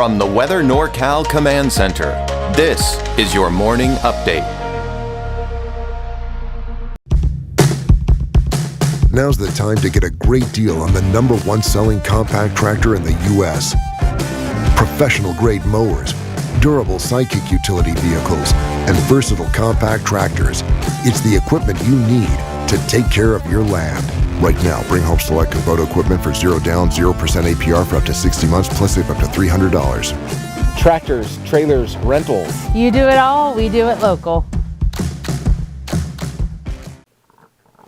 From the Weather NorCal Command Center, this is your morning update. Now's the time to get a great deal on the #1 selling compact tractor in the U.S. Professional-grade mowers, durable sidekick utility vehicles, and versatile compact tractors. It's the equipment you need to take care of your land. Right now, bring home select Kubota equipment for 0 down, 0% APR for up to 60 months, plus save up to $300. Tractors, trailers, rentals. You do it all, we do it local.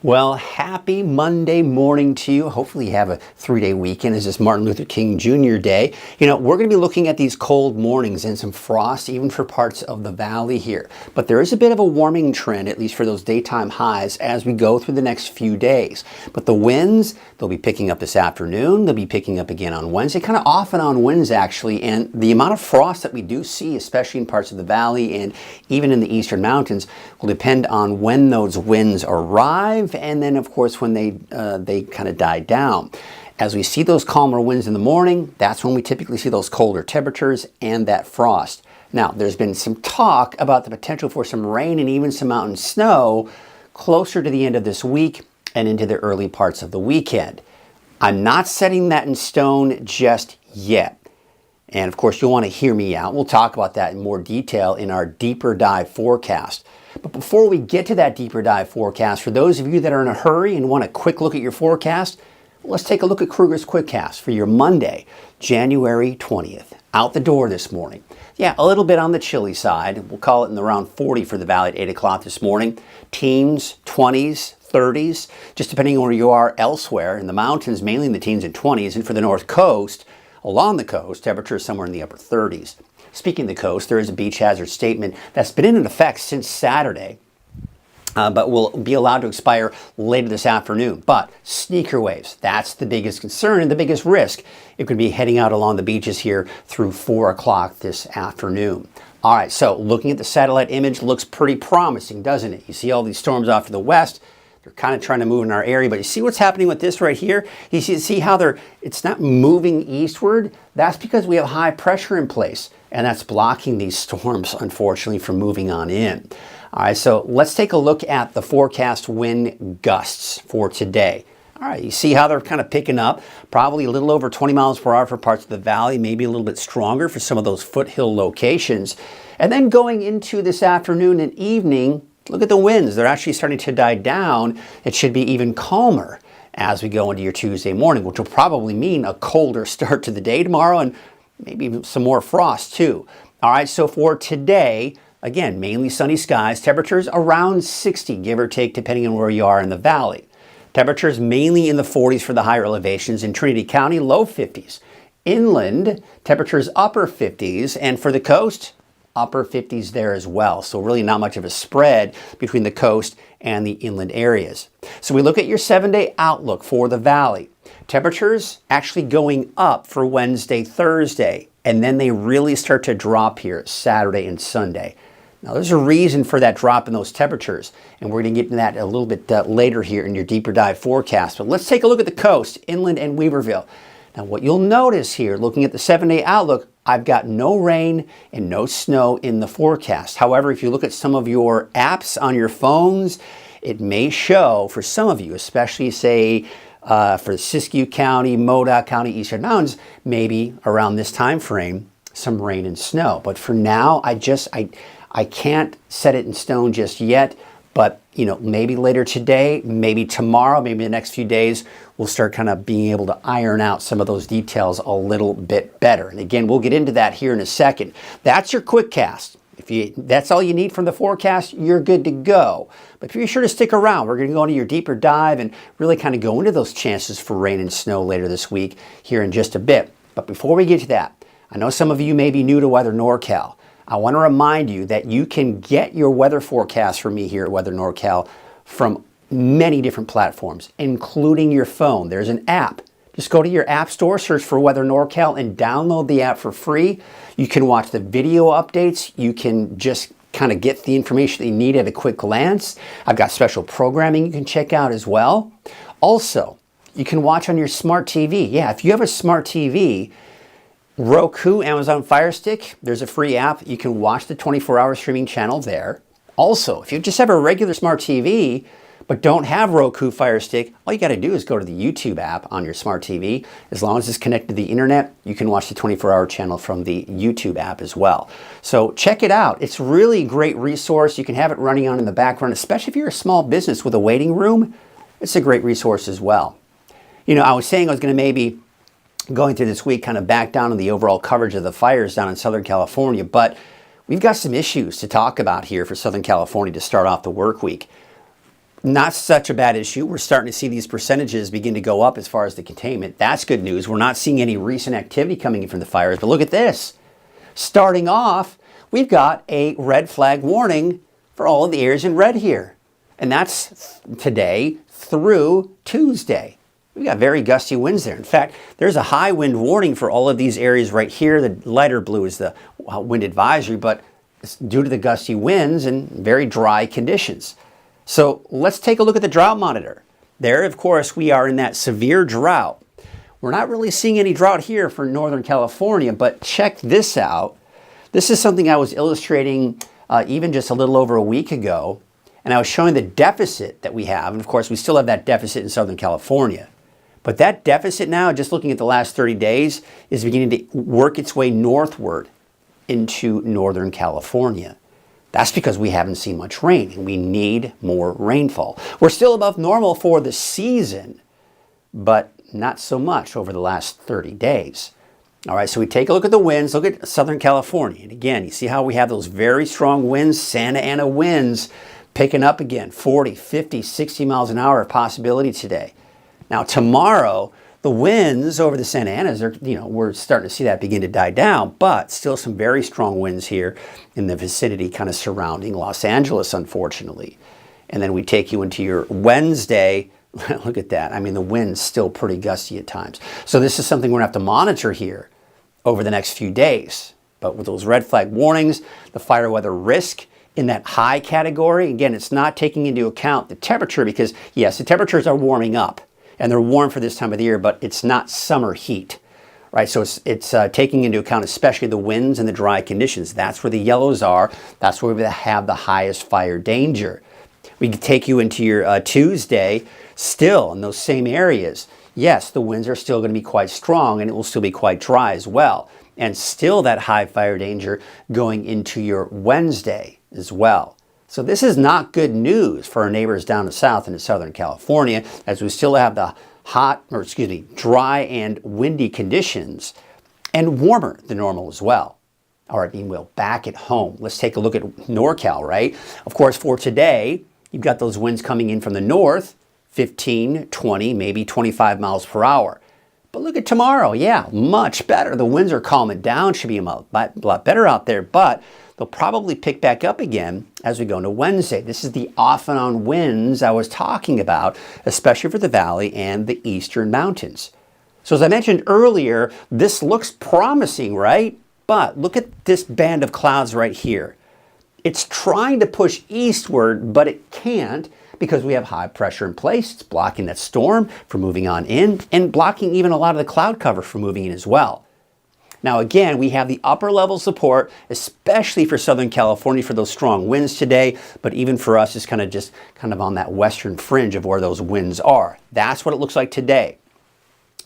Well, happy Monday morning to you. Hopefully you have a 3-day weekend as this Martin Luther King Jr. Day. You know, we're going to be looking at these cold mornings and some frost even for parts of the valley here. But there is a bit of a warming trend, at least for those daytime highs, as we go through the next few days. But the winds, they'll be picking up this afternoon. They'll be picking up again on Wednesday, kind of off and on winds actually. And the amount of frost that we do see, especially in parts of the valley and even in the eastern mountains, will depend on when those winds arrive and then of course when they kind of die down. As we see those calmer winds in the morning, that's when we typically see those colder temperatures and that frost. Now, there's been some talk about the potential for some rain and even some mountain snow closer to the end of this week and into the early parts of the weekend. I'm not setting that in stone just yet. And of course, you'll want to hear me out. We'll talk about that in more detail in our deeper dive forecast. But before we get to that deeper dive forecast, for those of you that are in a hurry and want a quick look at your forecast, let's take a look at Krueger's Quickcast for your Monday, January 20th. Out the door this morning. Yeah, a little bit on the chilly side. We'll call it in around 40 for the valley at 8 o'clock this morning. Teens, 20s, 30s, just depending on where you are elsewhere. In the mountains, mainly in the teens and 20s. And for the north coast, along the coast, temperatures somewhere in the upper 30s. Speaking of the coast, there is a beach hazard statement that's been in effect since Saturday, but will be allowed to expire later this afternoon. But sneaker waves, that's the biggest concern and the biggest risk. It could be heading out along the beaches here through 4 o'clock this afternoon. All right, so looking at the satellite image looks pretty promising, doesn't it? You see all these storms off to the west. They're kind of trying to move in our area, but you see what's happening with this right here? You see how it's not moving eastward? That's because we have high pressure in place, and that's blocking these storms, unfortunately, from moving on in. All right, so let's take a look at the forecast wind gusts for today. All right, you see how they're kind of picking up, probably a little over 20 miles per hour for parts of the valley, maybe a little bit stronger for some of those foothill locations. And then going into this afternoon and evening, look at the winds. They're actually starting to die down. It should be even calmer as we go into your Tuesday morning, which will probably mean a colder start to the day tomorrow and maybe even some more frost too. All right, so for today, again, mainly sunny skies, temperatures around 60, give or take, depending on where you are in the valley. Temperatures mainly in the 40s for the higher elevations. In Trinity County, low 50s. Inland, temperatures upper 50s, and for the coast, upper 50s there as well. So really not much of a spread between the coast and the inland areas. So we look at your 7-day outlook for the valley. Temperatures actually going up for Wednesday, Thursday, and then they really start to drop here Saturday and Sunday. Now there's a reason for that drop in those temperatures, and we're going to get into that a little bit later here in your deeper dive forecast. But let's take a look at the coast, inland and Weaverville. Now what you'll notice here, looking at the 7-day outlook, I've got no rain and no snow in the forecast. However, if you look at some of your apps on your phones, it may show for some of you, especially say for Siskiyou County, Modoc County, Eastern Mountains, maybe around this time frame, some rain and snow. But for now, I can't set it in stone just yet. But, you know, maybe later today, maybe tomorrow, maybe the next few days, we'll start kind of being able to iron out some of those details a little bit better. And again, we'll get into that here in a second. That's your Quickcast. If that's all you need from the forecast, you're good to go. But be sure to stick around. We're going to go into your deeper dive and really kind of go into those chances for rain and snow later this week here in just a bit. But before we get to that, I know some of you may be new to Weather NorCal. I want to remind you that you can get your weather forecast from me here at Weather NorCal from many different platforms, including your phone. There's an app. Just go to your app store, search for Weather NorCal, and download the app for free. You can watch the video updates. You can just kind of get the information that you need at a quick glance. I've got special programming you can check out as well. Also, you can watch on your smart TV. Yeah, if you have a smart TV, Roku, Amazon Fire Stick, there's a free app. You can watch the 24-hour streaming channel there. Also, if you just have a regular smart TV, but don't have Roku Fire Stick, all you got to do is go to the YouTube app on your smart TV. As long as it's connected to the internet, you can watch the 24-hour channel from the YouTube app as well. So check it out. It's really a great resource. You can have it running on in the background, especially if you're a small business with a waiting room. It's a great resource as well. You know, I was saying I was going to maybe going through this week kind of back down on the overall coverage of the fires down in Southern California, but we've got some issues to talk about here for Southern California to start off the work week. Not such a bad issue. We're starting to see these percentages begin to go up as far as the containment. That's good news. We're not seeing any recent activity coming in from the fires, but look at this. Starting off, we've got a red flag warning for all of the areas in red here. And that's today through Tuesday. We've got very gusty winds there. In fact, there's a high wind warning for all of these areas right here. The lighter blue is the wind advisory, but it's due to the gusty winds and very dry conditions. So let's take a look at the drought monitor. There, of course, we are in that severe drought. We're not really seeing any drought here for Northern California, but check this out. This is something I was illustrating even just a little over a week ago, and I was showing the deficit that we have. And of course, we still have that deficit in Southern California. But that deficit now, just looking at the last 30 days, is beginning to work its way northward into Northern California. That's because we haven't seen much rain and we need more rainfall. We're still above normal for the season, but not so much over the last 30 days. All right, so we take a look at the winds. Look at Southern California. And again, you see how we have those very strong winds, Santa Ana winds picking up again, 40, 50, 60 miles an hour possibility today. Now tomorrow, the winds over the Santa Anas, we're starting to see that begin to die down, but still some very strong winds here in the vicinity kind of surrounding Los Angeles, unfortunately. And then we take you into your Wednesday. Look at that. I mean, the wind's still pretty gusty at times. So this is something we're going to have to monitor here over the next few days. But with those red flag warnings, the fire weather risk in that high category, again, it's not taking into account the temperature because, yes, the temperatures are warming up. And they're warm for this time of the year, but it's not summer heat, right? So it's taking into account especially the winds and the dry conditions. That's where the yellows are. That's where we have the highest fire danger. We can take you into your Tuesday, still in those same areas. Yes, the winds are still going to be quite strong and it will still be quite dry as well. And still that high fire danger going into your Wednesday as well. So this is not good news for our neighbors down the south into Southern California, as we still have the dry and windy conditions and warmer than normal as well. All right, meanwhile, back at home, let's take a look at NorCal, right? Of course, for today, you've got those winds coming in from the north, 15, 20, maybe 25 miles per hour. But look at tomorrow. Yeah, much better. The winds are calming down, should be a lot better out there, but they'll probably pick back up again as we go into Wednesday. This is the off and on winds I was talking about, especially for the valley and the eastern mountains. So as I mentioned earlier, this looks promising, right? But look at this band of clouds right here. It's trying to push eastward, but it can't because we have high pressure in place. It's blocking that storm from moving on in and blocking even a lot of the cloud cover from moving in as well. Now again, we have the upper level support, especially for Southern California for those strong winds today, but even for us, it's kind of on that western fringe of where those winds are. That's what it looks like today.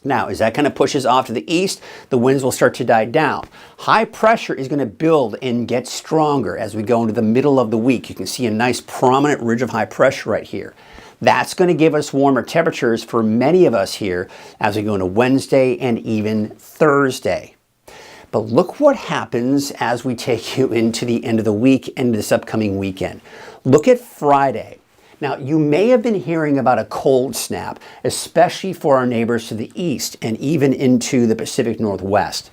Now, as that kind of pushes off to the east, the winds will start to die down. High pressure is going to build and get stronger as we go into the middle of the week. You can see a nice prominent ridge of high pressure right here. That's going to give us warmer temperatures for many of us here as we go into Wednesday and even Thursday. But look what happens as we take you into the end of the week, into this upcoming weekend. Look at Friday. Now, you may have been hearing about a cold snap, especially for our neighbors to the east and even into the Pacific Northwest.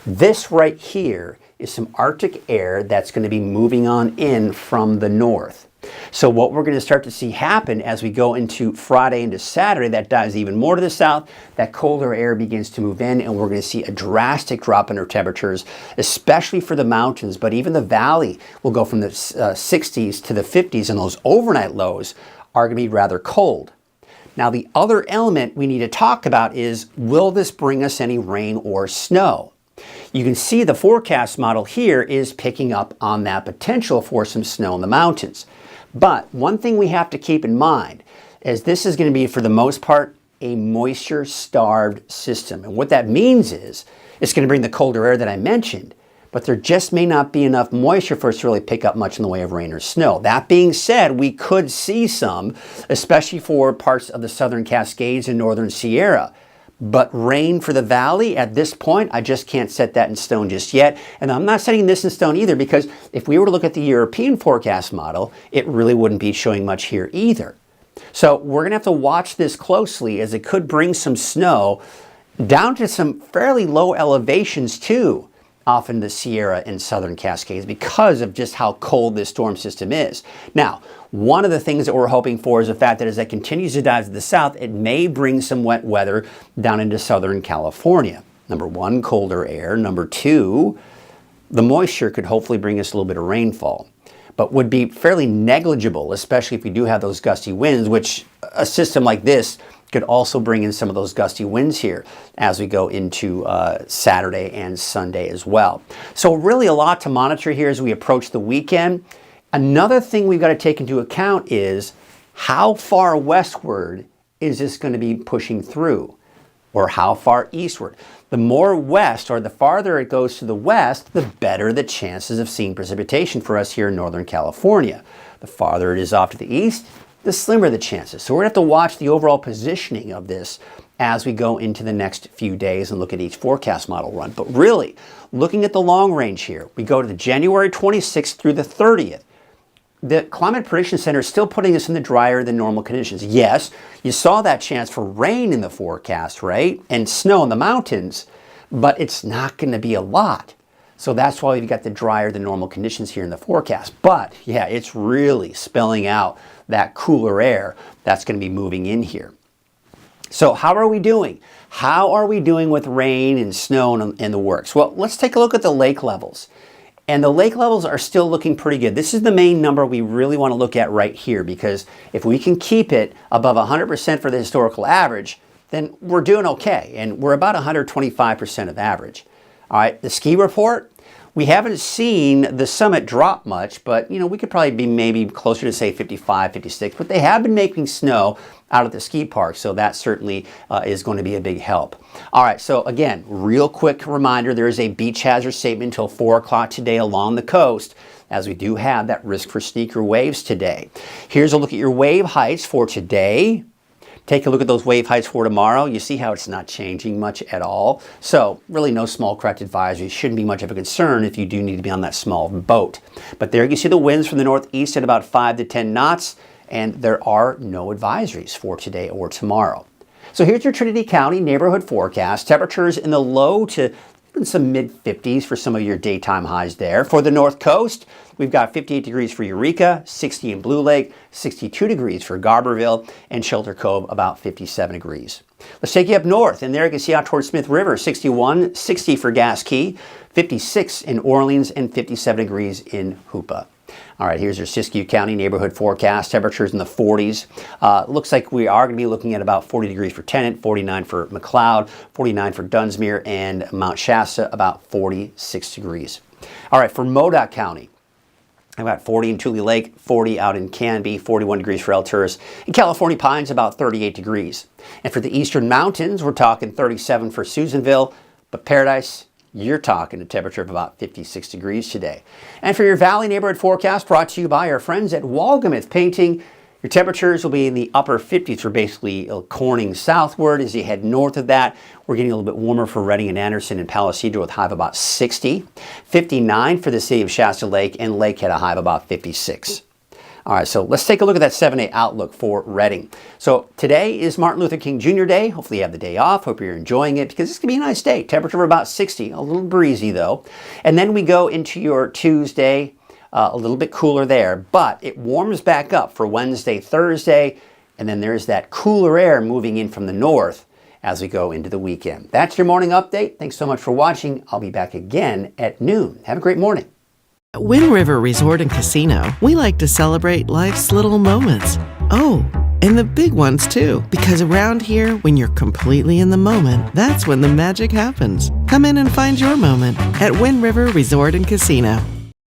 This right here is some Arctic air that's going to be moving on in from the north. So what we're going to start to see happen as we go into Friday into Saturday, that dives even more to the south, that colder air begins to move in, and we're going to see a drastic drop in our temperatures, especially for the mountains, but even the valley will go from the 60s to the 50s, and those overnight lows are going to be rather cold. Now, the other element we need to talk about is, will this bring us any rain or snow? You can see the forecast model here is picking up on that potential for some snow in the mountains. But one thing we have to keep in mind is this is going to be, for the most part, a moisture-starved system. And what that means is it's going to bring the colder air that I mentioned, but there just may not be enough moisture for us to really pick up much in the way of rain or snow. That being said, we could see some, especially for parts of the southern Cascades and northern Sierra. But rain for the valley at this point, I just can't set that in stone just yet. And I'm not setting this in stone either, because if we were to look at the European forecast model, it really wouldn't be showing much here either. So we're going to have to watch this closely, as it could bring some snow down to some fairly low elevations too, off in the Sierra and southern Cascades, because of just how cold this storm system is. Now, one of the things that we're hoping for is the fact that as it continues to dive to the south, it may bring some wet weather down into southern California. Number one, colder air. Number two, the moisture could hopefully bring us a little bit of rainfall, but would be fairly negligible, especially if we do have those gusty winds, which a system like this could also bring in some of those gusty winds here as we go into Saturday and Sunday as well. So really a lot to monitor here as we approach the weekend. Another thing we've got to take into account is how far westward is this going to be pushing through, or how far eastward. The more west, or the farther it goes to the west, the better the chances of seeing precipitation for us here in Northern California. The farther it is off to the east, the slimmer the chances. So we're going to have to watch the overall positioning of this as we go into the next few days and look at each forecast model run. But really, looking at the long range here, we go to the January 26th through the 30th. The Climate Prediction Center is still putting us in the drier than normal conditions. Yes, you saw that chance for rain in the forecast, right? And snow in the mountains, but it's not going to be a lot. So that's why we've got the drier than normal conditions here in the forecast. But yeah, it's really spelling out that cooler air that's going to be moving in here. So how are we doing? How are we doing with rain and snow and the works? Well, let's take a look at the lake levels. And the lake levels are still looking pretty good. This is the main number we really want to look at right here, because if we can keep it above 100% for the historical average, then we're doing okay. And we're about 125% of average. All right, the ski report, we haven't seen the summit drop much, but we could probably be maybe closer to say 55, 56, but they have been making snow out at the ski park, so that certainly is going to be a big help. All right, so again, real quick reminder, there is a beach hazard statement until 4 o'clock today along the coast, as we do have that risk for sneaker waves today. Here's a look at your wave heights for today. Take a look at those wave heights for tomorrow. You see how it's not changing much at all. So really no small craft advisory. Shouldn't be much of a concern if you do need to be on that small boat. But there you see the winds from the northeast at about 5 to 10 knots. And there are no advisories for today or tomorrow. So here's your Trinity County neighborhood forecast. Temperatures in the low to some mid-50s for some of your daytime highs there. For the North Coast, we've got 58 degrees for Eureka, 60 in Blue Lake, 62 degrees for Garberville, and Shelter Cove, about 57 degrees. Let's take you up north, and there you can see out towards Smith River, 61, 60 for Gas Key, 56 in Orleans, and 57 degrees in Hoopa. All right, here's your Siskiyou County neighborhood forecast. Temperatures in the 40s. Looks like we are going to be looking at about 40 degrees for Tennant, 49 for McLeod, 49 for Dunsmuir, and Mount Shasta, about 46 degrees. All right, for Modoc County, I've got 40 in Tule Lake, 40 out in Canby, 41 degrees for Alturas. In California Pines, about 38 degrees. And for the Eastern Mountains, we're talking 37 for Susanville, but Paradise, you're talking a temperature of about 56 degrees today. And for your Valley neighborhood forecast, brought to you by our friends at Walgamouth Painting, your temperatures will be in the upper 50s for basically Corning southward. As you head north of that, we're getting a little bit warmer for Redding and Anderson and Palisadro with a high of about 60. 59 for the city of Shasta Lake, and Lake had a high of about 56. All right, so let's take a look at that 7-day outlook for Redding. So today is Martin Luther King Jr. Day. Hopefully you have the day off. Hope you're enjoying it, because it's going to be a nice day. Temperature of about 60, a little breezy though. And then we go into your Tuesday, a little bit cooler there, but it warms back up for Wednesday, Thursday, and then there's that cooler air moving in from the north as we go into the weekend. That's your morning update. Thanks so much for watching. I'll be back again at noon. Have a great morning. At Wind River Resort and Casino, we like to celebrate life's little moments. Oh, And the big ones, too. Because around here, when you're completely in the moment, that's when the magic happens. Come in and find your moment at Wind River Resort and Casino.